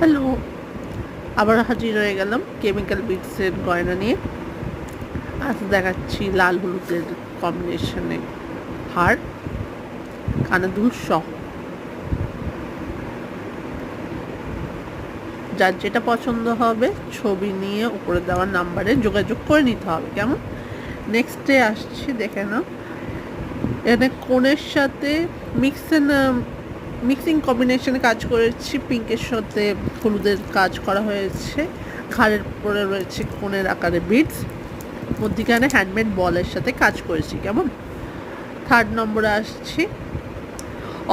Hello, আবার হাজির হয়ে গেলাম কেমিক্যাল বিটসের গয়না নিয়ে। আজ দেখাচ্ছি লাল হলুদের কম্বিনেশনে হার, কানে দুল সহ। যার যেটা পছন্দ হবে ছবি নিয়ে উপরে দেওয়ার নাম্বারে যোগাযোগ করে নিতে হবে। কেমন? নেক্সটে আসছি, দেখে নাও। এখানে কোণের সাথে মিক্সিং কম্বিনেশনে কাজ করেছি, পিঙ্কের সাথে হলুদের কাজ করা হয়েছে। ঘাড়ের উপরে রয়েছে কোণের আকারে বিটস, মধ্যিখানে হ্যান্ডমেড বলের সাথে কাজ করেছি। কেমন? থার্ড নম্বরে আসছি,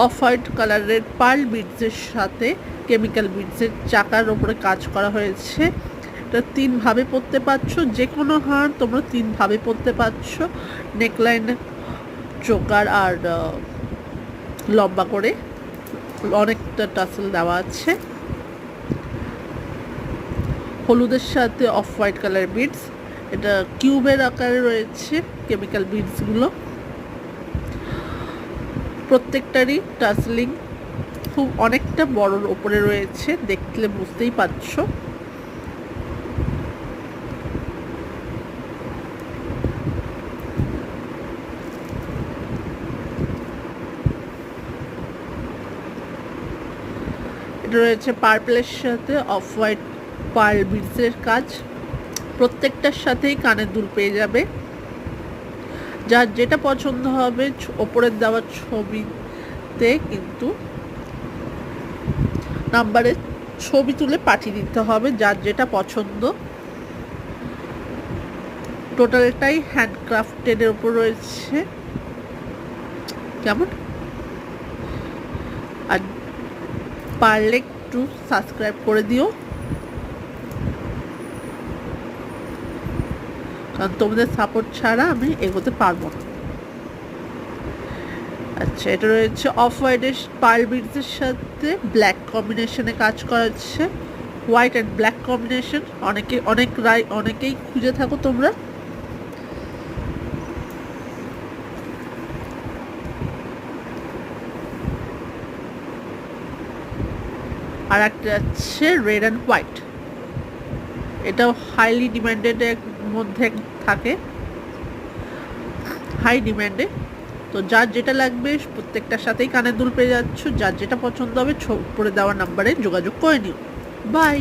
অফ হোয়াইট কালারের পার্ল বিটসের সাথে কেমিক্যাল বিটসের চাকার ওপরে কাজ করা হয়েছে। এটা তিনভাবে পরতে পারছো, যে কোনো হার তোমরা তিনভাবে পরতে পারছো। নেকলাইন, চোকার আর লম্বা করে অনেকটা টাসেল দেওয়া আছে। হলুদের সাথে অফ হোয়াইট কালার বিটস, এটা কিউবের আকারে রয়েছে কেমিক্যাল বিটসগুলো। প্রত্যেকটারই টাসলিং খুব অনেকটা বড়র ওপরে রয়েছে, দেখলে বুঝতেই পারছো। এটা রয়েছে পার্পলের সাথে অফ হোয়াইট পার্ল বিটসের কাজ। প্রত্যেকটার সাথেই কানের দুল পেয়ে যাবে। যার যেটা পছন্দ হবে ওপরের দেওয়া ছবিতে কিন্তু নাম্বারে ছবি তুলে পাঠিয়ে দিতে হবে, যার যেটা পছন্দ। টোটালটাই হ্যান্ডক্রাফটেডের উপর রয়েছে। কেমন? আর পারলে একটু সাবস্ক্রাইব করে দিও, কারণ তোমাদের সাপোর্ট ছাড়া আমি এগোতে পারবো না। আচ্ছা, এটা রয়েছে অফ হোয়াইটের পার্ল বিটসের সাথে ব্ল্যাক কম্বিনেশনে কাজ করাচ্ছে। হোয়াইট অ্যান্ড ব্ল্যাক কম্বিনেশন অনেকেই খুঁজে থাকো তোমরা। আর একটা আছে রেড অ্যান্ড হোয়াইট, এটাও হাইলি ডিমান্ডেডের মধ্যে থাকে, হাই ডিমান্ডে। তো যার যেটা লাগবে প্রত্যেকটার সাথেই কানের দুল পেয়ে যাচ্ছ। যার যেটা পছন্দ হবে উপরে দেওয়া নাম্বারে যোগাযোগ করে নিও। বাই।